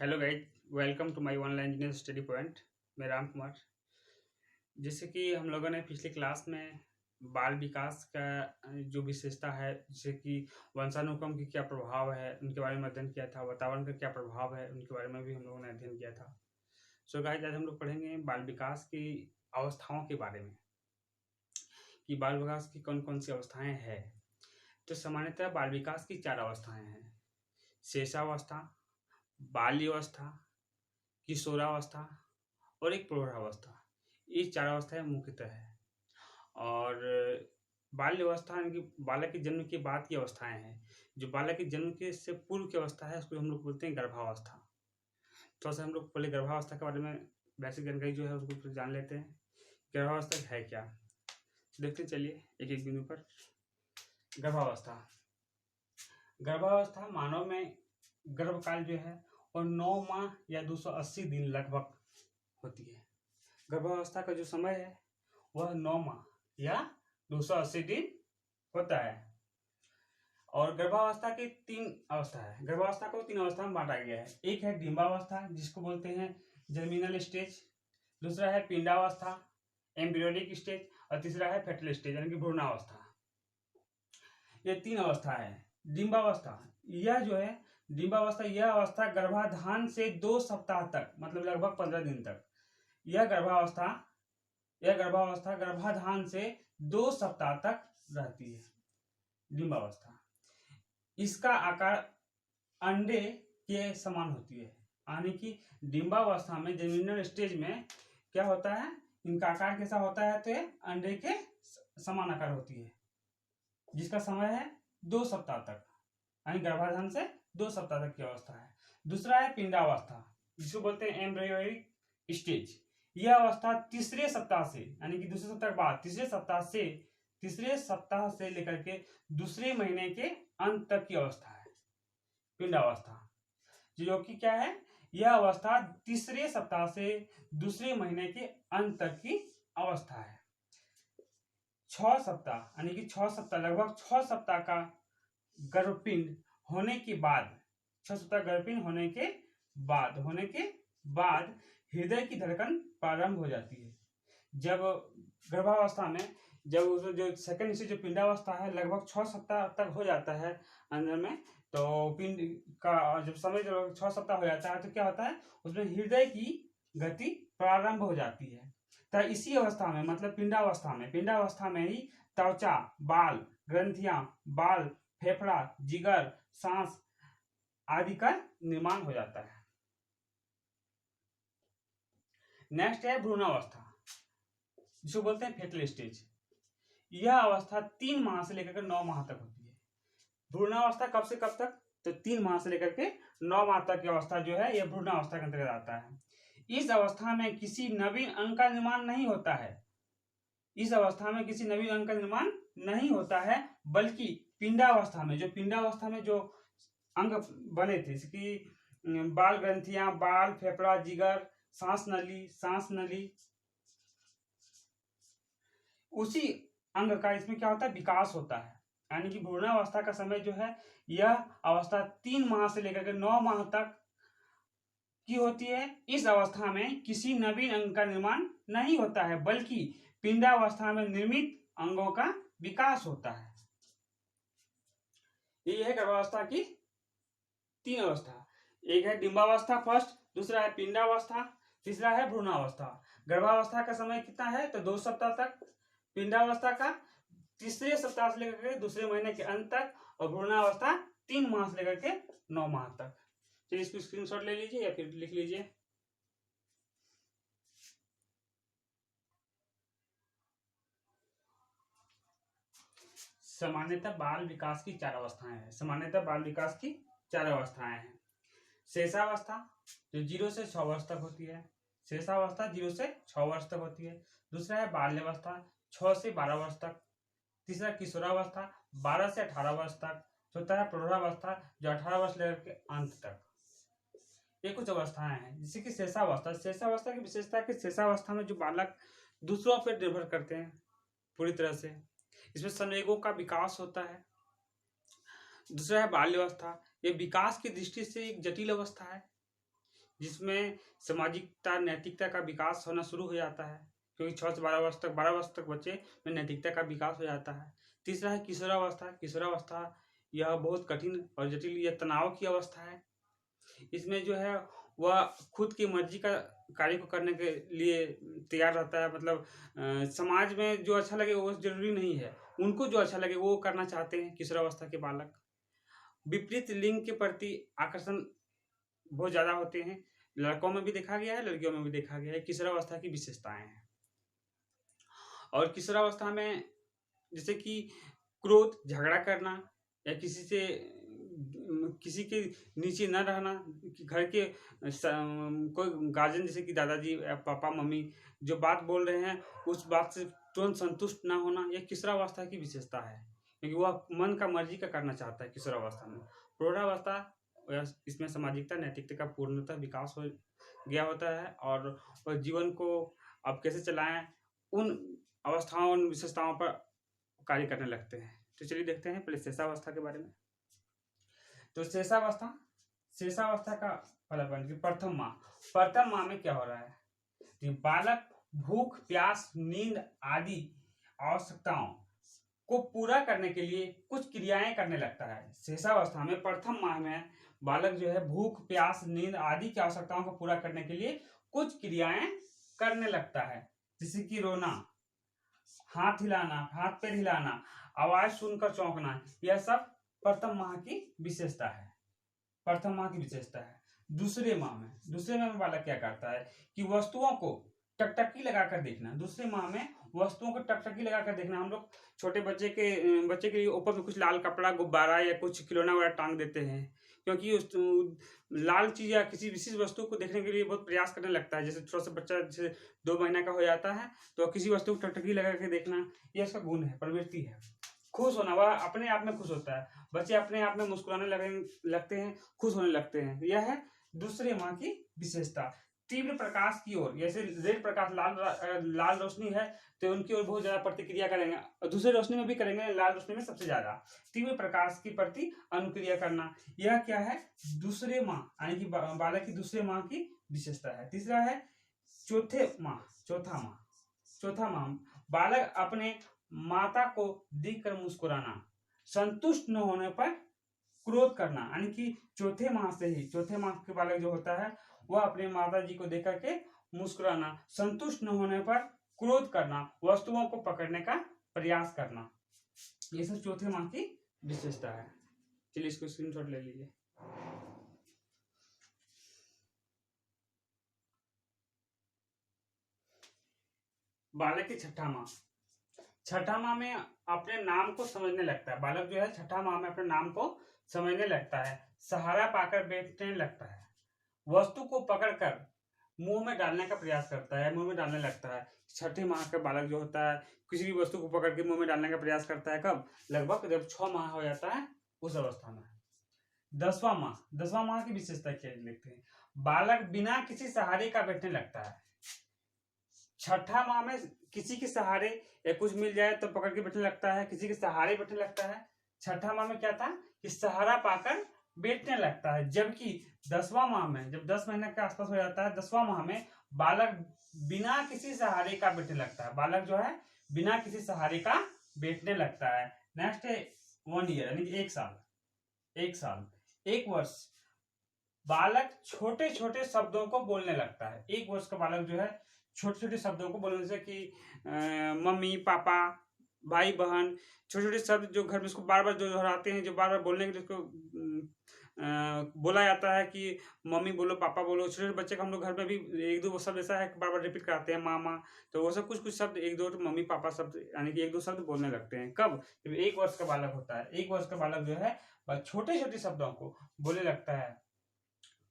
Hello guys, welcome to my online business study point. मैं राम कुमार। जैसे कि हम लोगों ने पिछली क्लास में बाल विकास का जो विशेषता है, जैसे कि वंशानुक्रम की क्या प्रभाव है उनके बारे में अध्ययन किया था, वातावरण का क्या प्रभाव है उनके बारे में भी हम लोगों ने अध्ययन किया था। सो गाइज, आज हम लोग पढ़ेंगे बाल विकास की अवस्थाओं के बारे में कि बाल विकास की कौन कौन सी अवस्थाएं हैं। तो सामान्यतः बाल विकास की 4 अवस्थाएं हैं: शेषावस्था, बाल्यावस्था, किशोरावस्था और एक प्रौढ़ावस्था। ये 4 अवस्थाएं मुख्यतः है। और बाल्य अवस्था यानी कि बालक के जन्म के बाद की अवस्थाएं हैं। जो बालक के जन्म के से पूर्व की अवस्था है उसको हम लोग बोलते हैं गर्भावस्था। थोड़ा सा हम लोग पहले गर्भावस्था के बारे में बेसिक जानकारी जो है उसको फिर जान लेते हैं। गर्भावस्था है क्या, देखते चलिए एक एक बिंदु पर। गर्भावस्था गर्भावस्था मानव में गर्भकाल जो है और 9 माह या 280 दिन लगभग होती है। गर्भावस्था का जो समय है वह 9 माह या 280 दिन होता है। और गर्भावस्था की 3 अवस्था है। गर्भावस्था को 3 अवस्था में बांटा गया है। एक है डिंबावस्था जिसको बोलते हैं जर्मिनल स्टेज, दूसरा है पिंडावस्था एम्ब्रियोनिक स्टेज और तीसरा है फेटल स्टेज यानी कि भ्रूणावस्था। ये 3 अवस्था है। डिंबावस्था यह जो है डिंबावस्था यह अवस्था गर्भाधान से 2 सप्ताह तक मतलब लगभग 15 दिन तक यह गर्भावस्था गर्भाधान से 2 सप्ताह तक रहती है। डिंबावस्था इसका आकार अंडे के समान होती है, यानी कि डिंबावस्था में जर्मिनल स्टेज में क्या होता है, इनका आकार कैसा होता है, तो ये अंडे के समान आकार होती है, जिसका समय है 2 सप्ताह तक, यानी गर्भाधान से 2 सप्ताह तक की अवस्था है। दूसरा है पिंडावस्था जिसको बोलते हैं एम्ब्रियोनिक स्टेज। यह अवस्था तीसरे सप्ताह से यानी कि दूसरे सप्ताह के बाद तीसरे सप्ताह से लेकर के दूसरे महीने के अंत तक की अवस्था है पिंडावस्था, जो कि क्या है, यह अवस्था तीसरे सप्ताह से दूसरे महीने के अंत तक की अवस्था है। 6 सप्ताह यानी कि 6 सप्ताह लगभग 6 सप्ताह का गर्भपिंड होने के बाद 6 सप्ताह गर्भपिंड होने के बाद हृदय की धड़कन प्रारंभ हो जाती है। जब गर्भावस्था में जब उसमें जो सेकंड से जो पिंडावस्था है लगभग 6 सप्ताह तक हो जाता है अंदर में, तो पिंड का जब समय जब 6 सप्ताह हो जाता है तो क्या होता है, उसमें हृदय की गति प्रारंभ हो जाती है। तो इसी अवस्था में मतलब पिंडावस्था में ही त्वचा, बाल, ग्रंथियां, बाल, फेफड़ा, जिगर, सांस आदि का निर्माण हो जाता है। नेक्स्ट है भ्रूणावस्था जिसको बोलते हैं फेटल स्टेज। यह अवस्था 3 माह से लेकर 9 माह तक होती है। भ्रूणावस्था कब से कब तक, तो 3 माह से लेकर के 9 माह तक की अवस्था जो है यह भ्रूणावस्था के अंतर्गत आता है। इस अवस्था में किसी नवीन अंग का निर्माण नहीं होता है। बल्कि पिंडावस्था में जो अंग बने थे, जैसे कि बाल ग्रंथियां, बाल, फेफड़ा, जिगर, सांस नली, उसी अंग का इसमें क्या होता है, विकास होता है। यानी कि भ्रूणावस्था का समय जो है यह अवस्था 3 माह से लेकर के 9 माह तक की होती है। इस अवस्था में किसी नवीन अंग का निर्माण नहीं होता है, बल्कि पिंडावस्था में निर्मित अंगों का विकास होता है। ये है गर्भावस्था की 3 अवस्था। एक है डिंबावस्था फर्स्ट, दूसरा है पिंडावस्था, तीसरा है भ्रूणावस्था। गर्भावस्था का समय कितना है, तो 2 सप्ताह तक, पिंडावस्था का तीसरे सप्ताह से लेकर के दूसरे महीने के अंत तक, और भ्रूणावस्था 3 माह से लेकर के 9 माह तक। चलिए इसको स्क्रीनशॉट ले लीजिए या फिर लिख लीजिए। सामान्यतः बाल विकास की 4 अवस्थाएं हैं। शेषावस्था जो 0 से 6 वर्ष तक होती है। दूसरा है बाल्यावस्था 6 से 12 वर्ष तक। तीसरा किशोरावस्था 12 से 18 वर्ष तक। चौथा है प्रौढ़ावस्था जो 18 वर्ष लेकर के अंत तक। ये कुछ अवस्थाएं हैं। जैसे कि शेषावस्था की विशेषता है कि शेषावस्था में जो बालक दूसरों पर निर्भर करते हैं पूरी तरह से, इसमें संवेगों का विकास होता है। दूसरा है बाल्यावस्था, ये विकास की दृष्टि से एक जटिल अवस्था है। जिसमें सामाजिकता नैतिकता का विकास होना शुरू हो जाता है, क्योंकि 6 से 12 वर्ष तक बच्चे में नैतिकता का विकास हो जाता है। तीसरा है किशोरावस्था। किशोरावस्था यह बहुत कठिन और जटिल, यह तनाव की अवस्था है। इसमें जो है वह खुद की मर्जी का कार्य को करने के लिए तैयार रहता है, मतलब समाज में जो अच्छा लगे वो जरूरी नहीं है, उनको जो अच्छा लगे वो करना चाहते हैं किशोरावस्था के बालक। विपरीत लिंग के प्रति आकर्षण बहुत ज़्यादा होते हैं, लड़कों में भी देखा गया है, लड़कियों में भी देखा गया है। किशोरावस्था की विशेषताएं हैं। और किशोरावस्था में जैसे कि क्रोध, झगड़ा करना, या किसी के नीचे न रहना, कि घर के कोई गार्जियन जैसे कि दादाजी या पापा मम्मी जो बात बोल रहे हैं उस बात से तुरंत संतुष्ट ना होना, यह किशोरावस्था की विशेषता है, क्योंकि वह मन का मर्जी का करना चाहता है किशोरावस्था में। प्रौढ़ावस्था, इसमें सामाजिकता नैतिकता का पूर्णतः विकास हो गया होता है और वह जीवन को अब कैसे चलाएं उन अवस्थाओं, उन विशेषताओं पर कार्य करने लगते हैं। तो चलिए देखते हैं पहले शेषावस्था के बारे में। तो शेषावस्था का फलाफल कि प्रथम माह में क्या हो रहा है कि बालक भूख, प्यास, नींद आदि आवश्यकताओं को पूरा करने के लिए कुछ क्रियाएं करने लगता है। शेषावस्था में प्रथम माह में बालक जो है भूख, प्यास, नींद आदि की आवश्यकताओं को पूरा करने के लिए कुछ क्रियाएं करने लगता है, जैसे कि रोना, हाथ हिलाना, हाथ पैर हिलाना, आवाज सुनकर चौंकना, यह सब प्रथम माह की विशेषता है। प्रथम माह की विशेषता है। दूसरे माह में बालक क्या करता है कि वस्तुओं को टकटकी लगाकर देखना। दूसरे माह में वस्तुओं को टकटकी लगाकर देखना। हम लोग छोटे बच्चे के लिए ऊपर में कुछ लाल कपड़ा, गुब्बारा या कुछ खिलौना वगैरह टांग देते हैं, क्योंकि उस लाल चीज या किसी विशेष वस्तु को देखने के लिए बहुत प्रयास करने लगता है। जैसे थोड़ा सा बच्चा जैसे 2 महीना का हो जाता है तो किसी वस्तु को टकटकी लगा के देखना, यह उसका गुण है, प्रवृत्ति है। खुश होना, वह अपने आप में खुश होता है। बच्चे अपने आप में मुस्कुराने लगते हैं, खुश होने लगते हैं। यह है दूसरे माह की विशेषता। तीव्र प्रकाश की ओर, जैसे रेड प्रकाश, लाल रोशनी है तो उनकी ओर बहुत ज्यादा प्रतिक्रिया करेंगे, और दूसरे रोशनी में भी करेंगे, लाल रोशनी में सबसे ज्यादा। तीव्र प्रकाश के प्रति अनुक्रिया करना, यह क्या है दूसरे माह यानी कि बालक की दूसरे माह की विशेषता है। तीसरा है चौथा माह बालक अपने माता को देखकर मुस्कुराना, संतुष्ट न होने पर क्रोध करना, यानी कि चौथे माह के बालक जो होता है वह अपने माता जी को देख करके मुस्कुराना, संतुष्ट न होने पर क्रोध करना, वस्तुओं को पकड़ने का प्रयास करना, ये सब चौथे माह की विशेषता है। चलिए इसको स्क्रीनशॉट ले लीजिए। बालक की छठा माह में अपने नाम को समझने लगता है। बालक जो है छठा माह में अपने नाम को समझने लगता है, सहारा पाकर बैठने लगता है, वस्तु को पकड़कर मुंह में डालने का प्रयास करता है, मुंह में डालने लगता है। छठे माह का बालक जो होता है किसी भी वस्तु को पकड़ के मुंह में डालने का प्रयास करता है। कब? लगभग जब 6 माह हो जाता है उस अवस्था में। 10वां माह की विशेषता क्या लिखते हैं? बालक बिना किसी सहारे का बैठने लगता है। छठा माह में किसी के सहारे या कुछ मिल जाए तो पकड़ के बैठने लगता है, किसी के सहारे बैठने लगता है। छठा माह में क्या था कि सहारा पाकर बैठने लगता है, जबकि 10वां माह में जब 10 महीने के आसपास हो जाता है 10वां माह में बालक बिना किसी सहारे का बैठने लगता है। बालक जो है बिना किसी सहारे का बैठने लगता है। नेक्स्ट है 1 ईयर यानी कि 1 वर्ष बालक छोटे छोटे शब्दों को बोलने लगता है। 1 वर्ष का बालक जो है छोटे छोटे शब्दों को बोलने से कि मम्मी, पापा, भाई, बहन, छोटे छोटे शब्द जो घर में उसको बार बार जो दोहराते हैं, जो बार बार बोलने के लिए उसको बोला जाता है कि मम्मी बोलो, पापा बोलो। छोटे छोटे बच्चे का हम लोग घर में भी 1-2 शब्द ऐसा है बार बार रिपीट कराते हैं, मामा, तो वो सब कुछ शब्द 1-2 मम्मी पापा शब्द यानी कि 1-2 शब्द बोलने लगते हैं। कब? जब 1 वर्ष का बालक होता है। 1 वर्ष का बालक जो है छोटे छोटे शब्दों को बोलने लगता है।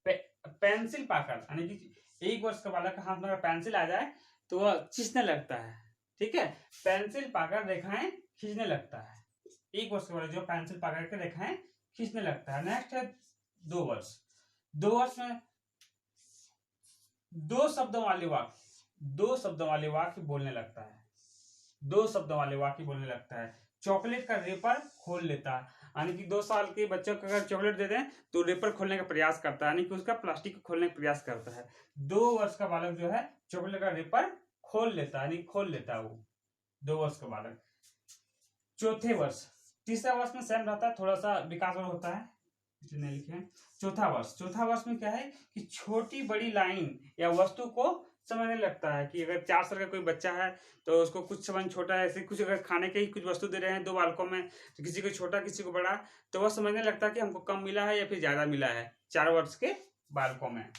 पेंसिल पाकर यानी कि 1 वर्ष का बालक का हाथ में पेंसिल आ जाए तो वह खींचने लगता है। ठीक है, पेंसिल पाकर रेखाएं खींचने लगता है। 1 वर्ष का बालक जो पेंसिल पाकर के रेखाएं खींचने लगता है। नेक्स्ट है 2 वर्ष। 2 वर्ष में 2 शब्दों वाले वाक्य बोलने लगता है। 2 शब्दों वाले वाक्य बोलने लगता है। चॉकलेट का रेपर खोल लेता है यानी कि 2 साल के बच्चों को अगर चॉकलेट दे दें तो रेपर खोलने का प्रयास करता है, यानी कि उसका प्लास्टिक को खोलने का प्रयास करता है। 2 वर्ष का बालक जो है चॉकलेट का रेपर खोल लेता है, यानी खोल लेता है वो 2 वर्ष का बालक। चौथे वर्ष, तीसरा वर्ष में सेम रहता है, थोड़ा सा विकास और होता है, इसलिए लिखे हैं। चौथा वर्ष में क्या है कि छोटी बड़ी लाइन या वस्तु को समझने लगता है। कि अगर 4 साल का कोई बच्चा है तो उसको कुछ समझ छोटा है, ऐसे कुछ अगर खाने के ही कुछ वस्तु दे रहे हैं 2 बालकों में, तो किसी को छोटा किसी को बड़ा, तो वह समझने लगता है कि हमको कम मिला है या फिर ज्यादा मिला है 4 वर्ष के बालकों में।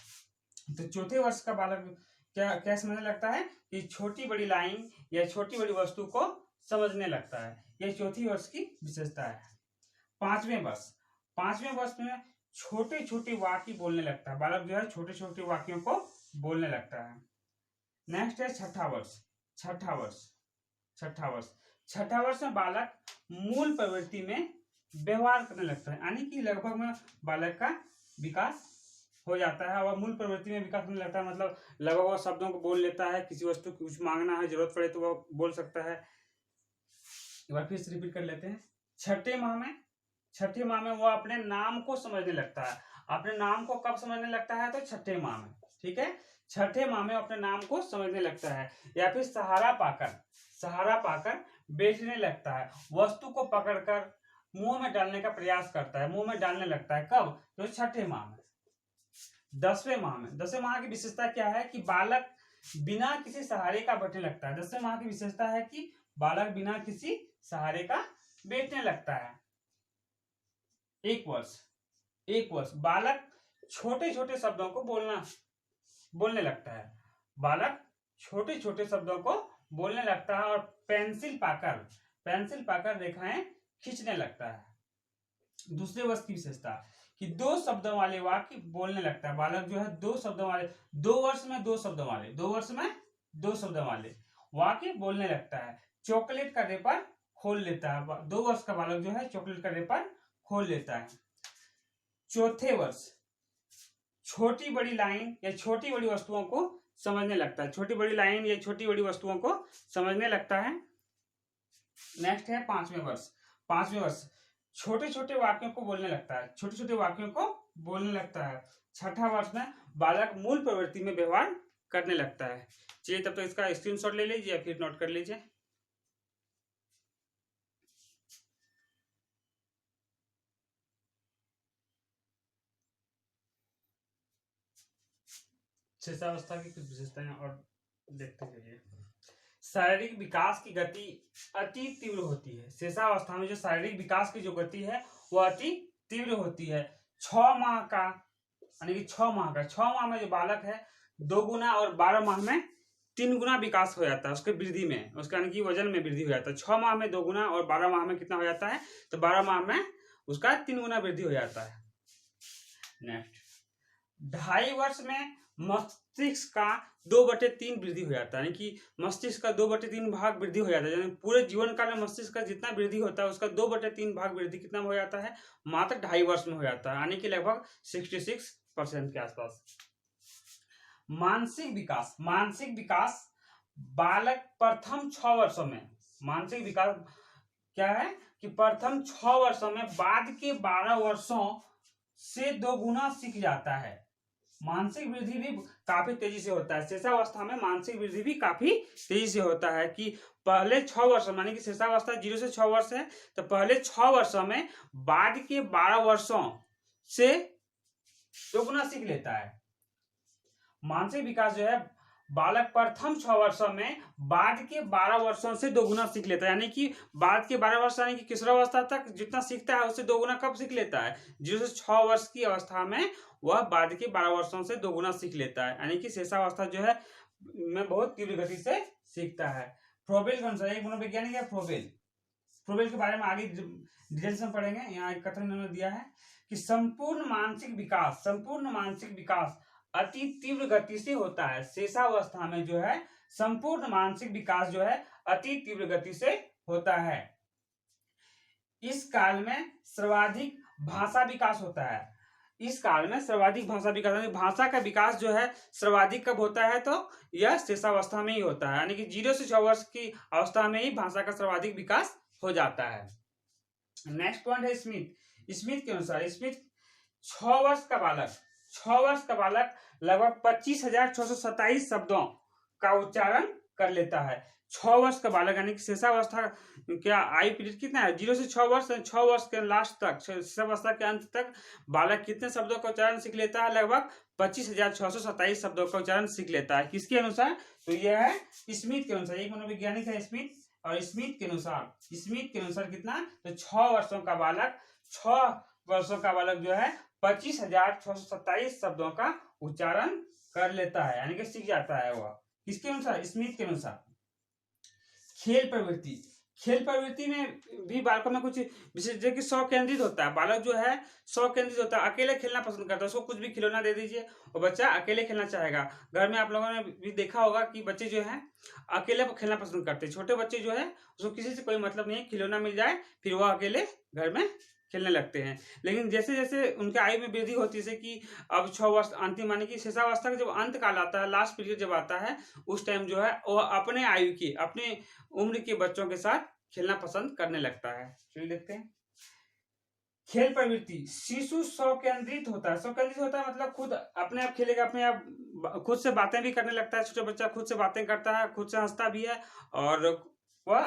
तो चौथे वर्ष का बालक क्या क्या समझने लगता है कि छोटी बड़ी लाइन या छोटी बड़ी वस्तु को समझने लगता है। यह चौथी वर्ष की विशेषता है। पांचवें वर्ष में छोटे छोटे वाक्य बोलने लगता है, बालक जो है छोटे छोटे वाक्यों को बोलने लगता है। नेक्स्ट है छठा वर्ष में बालक मूल प्रवृत्ति में व्यवहार करने लगता है, यानी कि लगभग में बालक का विकास हो जाता है और मूल प्रवृत्ति में विकास होने लगता है। मतलब लगभग वह शब्दों को बोल लेता है, किसी वस्तु को कुछ मांगना है, जरूरत पड़े तो वह बोल सकता है। एक बार फिर से रिपीट कर लेते हैं। छठे माह में वह अपने नाम को समझने लगता है। अपने नाम को कब समझने लगता है? तो छठे माह में, ठीक है। छठे माह में अपने नाम को समझने लगता है या फिर सहारा पाकर बैठने लगता है, वस्तु को पकड़कर मुंह में डालने का प्रयास करता है, मुंह में डालने लगता है। कब? तो छठे माह में। 10वें माह की विशेषता क्या है कि बालक बिना किसी सहारे का बैठने लगता है। 10वें माह की विशेषता है कि बालक बिना किसी सहारे का बैठने लगता है। एक वर्ष बालक छोटे छोटे शब्दों को बोलने लगता है। बालक छोटे छोटे शब्दों को बोलने लगता है और पेंसिल पाकर रेखाएं खींचने लगता है। दूसरे वर्ष की विशेषता कि 2 शब्दों वाले वाक्य बोलने लगता है। बालक जो है 2 वर्ष में 2 शब्दों वाले वाक्य बोलने लगता है। चॉकलेट का रेपर खोल लेता है। 2 वर्ष का बालक जो है चॉकलेट का रेपर खोल लेता है। चौथे वर्ष छोटी बड़ी लाइन या छोटी बड़ी वस्तुओं को समझने लगता है। छोटी बड़ी लाइन या छोटी बड़ी वस्तुओं को समझने लगता है। नेक्स्ट है पांचवें वर्ष छोटे छोटे वाक्यों को बोलने लगता है। छठा वर्ष में बालक मूल प्रवृत्ति में व्यवहार करने लगता है। चलिए तब तो इसका स्क्रीनशॉट ले लीजिए या फिर नोट कर लीजिए। शिशावस्था की कुछ विशेषताएं और देखते चलिए। शारीरिक विकास की गति अति तीव्र होती है। शिशावस्था में जो शारीरिक विकास की जो गति है वह अति तीव्र होती है। 6 माह का यानी कि 6 माह में जो बालक है 2 गुना और 12 माह में 3 गुना विकास हो जाता है उसके वृद्धि में, उसका यानी कि वजन में वृद्धि हो जाता है। 6 माह में 2 गुना और 12 माह में कितना हो जाता है? तो 12 माह में उसका 3 गुना वृद्धि हो जाता है। नेक्स्ट 2.5 वर्ष में मस्तिष्क का 2/3 वृद्धि हो जाता है, यानी कि मस्तिष्क का 2/3 भाग वृद्धि हो जाता है। यानी पूरे जीवन काल में मस्तिष्क का जितना वृद्धि होता है उसका 2/3 भाग वृद्धि कितना हो जाता है? मात्र 2.5 वर्ष में हो जाता है, यानी कि लगभग 66% के आसपास। मानसिक विकास बालक प्रथम 6 वर्षों में, मानसिक विकास क्या है कि प्रथम 6 वर्षों में बाद के 12 वर्षों से 2 गुना सीख जाता है। मानसिक वृद्धि भी काफी तेजी से होता है। शिशावस्था में मानसिक वृद्धि भी काफी तेजी से होता है कि पहले 6 वर्ष मानी कि शिशावस्था 0 से 6 वर्ष है, तो पहले 6 वर्षों में बाद के 12 वर्षों से 2 गुना सीख लेता है। मानसिक विकास जो है बालक प्रथम 6 वर्षों में बाद के 12 वर्षों से 2 गुना सीख लेता है, यानी कि बाद के 12 वर्ष यानी कि किशोरावस्था तक जितना सीखता है उससे 2 गुना कब सीख लेता है? 0 से 6 वर्ष की अवस्था में वह बाद के 12 वर्षों से 2 गुना सीख लेता है, यानी कि शिशावस्था जो है में बहुत तीव्र गति से सीखता है। फ्रोबेल कौन सा? एक मनोवैज्ञानिक है फ्रोबेल के बारे में आगे डिटेल्स में पढ़ेंगे। यहाँ एक कथन इन्होंने दिया है कि संपूर्ण मानसिक विकास अति तीव्र गति से होता है। शिशावस्था में जो है संपूर्ण मानसिक विकास जो है अति तीव्र गति से होता है। इस काल में सर्वाधिक भाषा विकास होता है। भाषा का विकास जो है सर्वाधिक कब होता है? तो यह शिशावस्था में ही होता है, यानी कि 0 से 6 वर्ष की अवस्था में ही भाषा का सर्वाधिक विकास हो जाता है। नेक्स्ट पॉइंट है स्मिथ। स्मिथ के अनुसार स्मिथ 6 वर्ष का बालक लगभग 25,627 शब्दों का उच्चारण कर लेता है। 6 वर्ष का बालक यानी कि शिशावस्था क्या आयु पीरियड कितना है, 0 से 6 वर्ष, 6 वर्ष के लास्ट तक, शिशावस्था के अंत तक बालक कितने शब्दों का उच्चारण सीख लेता है, लगभग 25,627 शब्दों का उच्चारण सीख लेता है। किसके अनुसार, तो यह है स्मिथ के अनुसार, एक मनोवैज्ञानिक है स्मिथ, और स्मिथ के अनुसार कितना, तो 6 वर्षों का बालक जो है 25,627 शब्दों का उच्चारण कर लेता है, यानी कि सीख जाता है वह। किसके अनुसार, स्मिथ के अनुसार। खेल प्रवृत्ति में भी बालकों में कुछ विशेष, जो कि 100 केंद्रित होता है। बालक जो है 100 केंद्रित होता है, अकेले खेलना पसंद करता है। उसको कुछ भी खिलौना दे दीजिए और बच्चा अकेले खेलना चाहेगा। घर में आप लोगों ने भी देखा होगा कि बच्चे जो है अकेले खेलना पसंद करते हैं। छोटे बच्चे जो है उसको किसी से कोई मतलब नहीं है, खिलौना मिल जाए फिर वह अकेले घर में खेलने लगते हैं। लेकिन जैसे जैसे उनके आयु में वृद्धि होती है, जैसे कि अब 6 वर्ष अंतिम माने कि शिशावस्था का जब अंत काल आता है, लास्ट पीरियड जब आता है, उस टाइम जो है वो अपने आयु के, अपने उम्र के बच्चों के साथ खेलना पसंद करने लगता है। चलिए देखते हैं। खेल प्रवृत्ति, शिशु स्वकेंद्रित होता है। स्वकेंद्रित होता है मतलब खुद अपने आप खेलेगा, अपने आप खुद से बातें भी करने लगता है। छोटा बच्चा खुद से बातें करता है, खुद से हंसता भी है, और वह